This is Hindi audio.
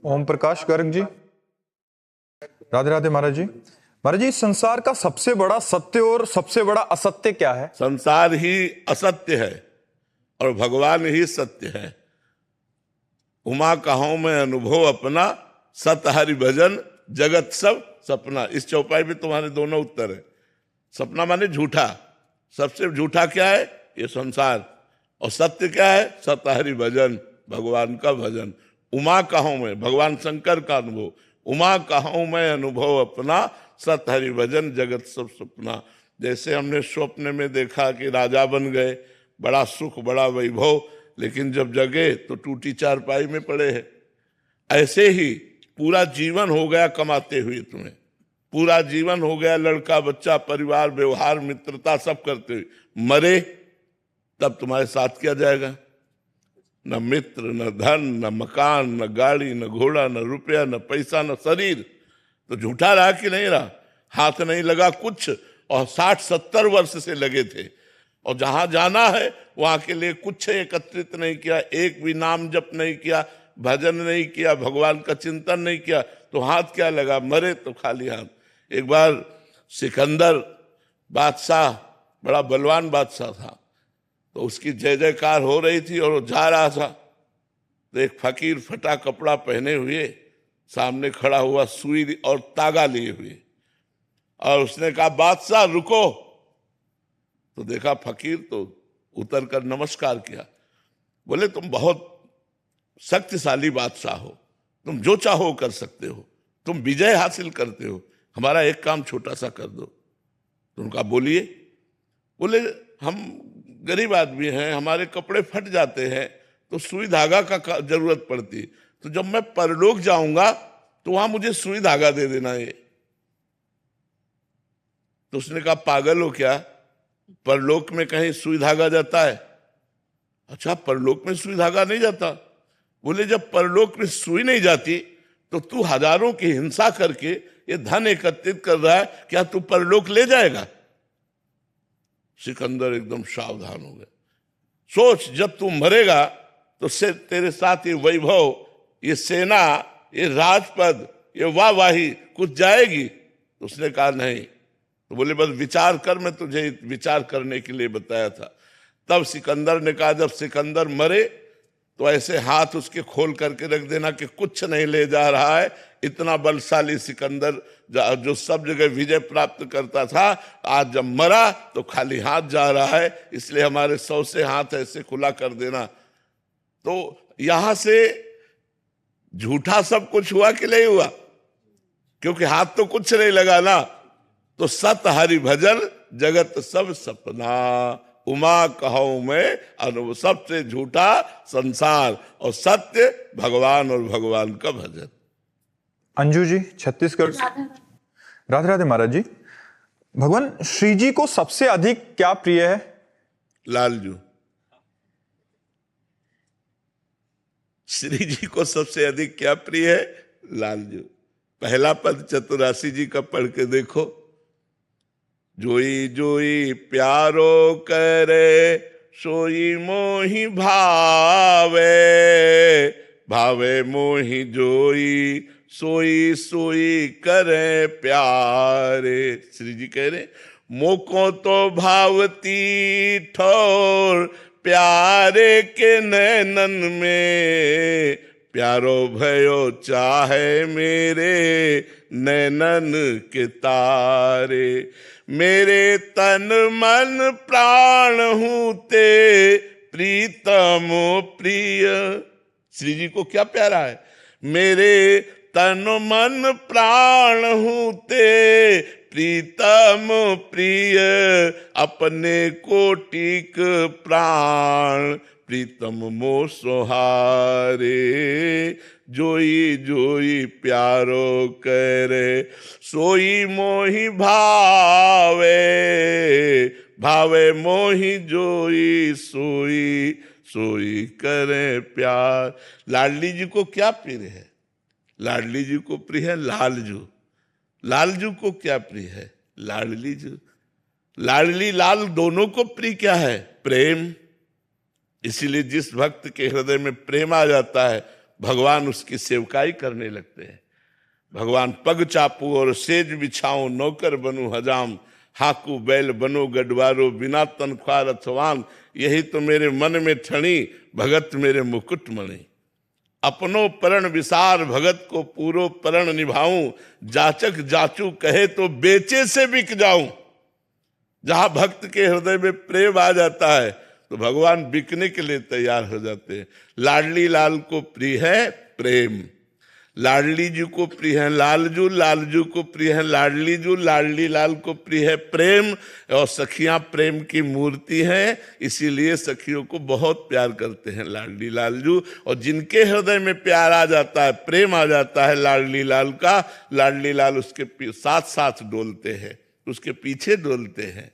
ओम प्रकाश गर्ग जी, राधे राधे महाराज जी। महाराज जी, संसार का सबसे बड़ा सत्य और सबसे बड़ा असत्य क्या है? संसार ही असत्य है और भगवान ही सत्य है। उमा कहो मैं अनुभव अपना, सत हरि भजन जगत सब सपना। इस चौपाई में तुम्हारे दोनों उत्तर है। सपना माने झूठा, सबसे झूठा क्या है? ये संसार। और सत्य क्या है? सत हरि भजन, भगवान का भजन। उमा कहो मैं, भगवान शंकर का अनुभव। उमा कहो मैं अनुभव अपना, सत हरि भजन जगत सब सपना। जैसे हमने स्वप्न में देखा कि राजा बन गए, बड़ा सुख बड़ा वैभव, लेकिन जब जगे तो टूटी चारपाई में पड़े हैं। ऐसे ही पूरा जीवन हो गया कमाते हुए, तुम्हें पूरा जीवन हो गया लड़का बच्चा परिवार व्यवहार मित्रता सब करते हुए, मरे तब तुम्हारे साथ क्या जाएगा? न मित्र, न धन, न मकान, न गाड़ी, न घोड़ा, न रुपया, न पैसा, न शरीर। तो झूठा रहा कि नहीं रहा? हाथ नहीं लगा कुछ, और 60-70 वर्ष से लगे थे, और जहां जाना है वहां के लिए कुछ एकत्रित नहीं किया, एक भी नाम जप नहीं किया, भजन नहीं किया, भगवान का चिंतन नहीं किया, तो हाथ क्या लगा? मरे तो खाली हाथ। एक बार सिकंदर बादशाह, बड़ा बलवान बादशाह था, तो उसकी जय जयकार हो रही थी और वो जा रहा था, तो एक फकीर फटा कपड़ा पहने हुए सामने खड़ा हुआ, सुई और तागा लिए हुए, और उसने कहा बादशाह रुको। तो देखा फकीर, तो उतर कर नमस्कार किया। बोले तुम बहुत शक्तिशाली बादशाह हो, तुम जो चाहो कर सकते हो, तुम विजय हासिल करते हो, हमारा एक काम छोटा सा कर दो। तो उनका बोलिए। बोले हम गरीब आदमी हैं, हमारे कपड़े फट जाते हैं, तो सुई धागा का जरूरत पड़ती, तो जब मैं परलोक जाऊंगा तो वहां मुझे सुई धागा दे देना ये। तो उसने कहा पागल हो क्या, परलोक में कहीं सुई धागा जाता है? अच्छा, परलोक में सुई धागा नहीं जाता? बोले जब परलोक में सुई नहीं जाती तो तू हजारों की हिंसा करके ये धन एकत्रित कर रहा है, क्या तू परलोक ले जाएगा? सिकंदर एकदम सावधान हो गया। सोच, जब तू मरेगा तो से तेरे साथ ये वैभव, ये सेना, ये राजपद, ये वाहवाही कुछ जाएगी? तो उसने कहा नहीं। तो बोले बस विचार कर, मैं तुझे विचार करने के लिए बताया था। तब सिकंदर ने कहा जब सिकंदर मरे तो ऐसे हाथ उसके खोल करके रख देना कि कुछ नहीं ले जा रहा है। इतना बलशाली सिकंदर जो सब जगह विजय प्राप्त करता था, आज जब मरा तो खाली हाथ जा रहा है, इसलिए हमारे 100 से हाथ ऐसे खुला कर देना। तो यहां से झूठा सब कुछ हुआ कि नहीं हुआ? क्योंकि हाथ तो कुछ नहीं लगा ना। तो सत हरि भजन जगत सब सपना, उमा कहो मैं अनुभव, सबसे झूठा संसार और सत्य भगवान और भगवान का भजन। अंजू जी, छत्तीसगढ़। राधे राधे महाराज जी। भगवान श्री जी को सबसे अधिक क्या प्रिय है? लालजू। श्री जी को सबसे अधिक क्या प्रिय है? लालजू। पहला पद चतुरासी जी का पढ़ के देखो। जोई जोई प्यारो करे, सोई मोहि भावे, भावे मोहि जोई, सोई सोई करे प्यारे। श्री जी कह रहे मोको तो भावती ठोर, प्यारे के नैनन में, प्यारो भयो चाहे मेरे नैनन के तारे। मेरे तन मन प्राण हूं ते, प्रीतम प्रिय। श्री जी को क्या प्यारा है? मेरे तन मन प्राण हूं ते, प्रीतम प्रिय, अपने कोटिक प्राण, प्रीतम मो सोहारे। जोई जोई प्यारो करे, सोई मोहि भावे, भावे मोहि जोई, सोई सोई करे प्यार। लाडली जी को क्या प्रिय है? लाडली जी को प्रिय है लालजू। लालजू को क्या प्रिय है? लाडली जू। लाडली लाल दोनों को प्रिय क्या है? प्रेम। इसीलिए जिस भक्त के हृदय में प्रेम आ जाता है भगवान उसकी सेवकाई करने लगते हैं। भगवान पग चापू और सेज बिछाऊं, नौकर बनूं हजाम, हाकू बैल बनो गडवारो, बिना तनख्वाह रथवान, यही तो मेरे मन में ठणी, भगत मेरे मुकुट मणि। अपनो परण विसार, भगत को पूरो परण निभाऊं, जाचक जाचू कहे तो बेचे से बिक जाऊं। जहां भक्त के हृदय में प्रेम आ जाता है तो भगवान बिकने के लिए तैयार हो जाते हैं। लाडली लाल को प्रिय है प्रेम, लाडली जी को प्रिय है लालजू, लालजू को प्रिय है लाडली जू, लाडली लाल को प्रिय है प्रेम। और सखियां प्रेम की मूर्ति हैं, इसीलिए सखियों को बहुत प्यार करते हैं लाडली लालजू। और जिनके हृदय में प्यार आ जाता है, प्रेम आ जाता है लाडली लाल का, लाडली लाल उसके साथ साथ डोलते हैं, उसके पीछे डोलते हैं।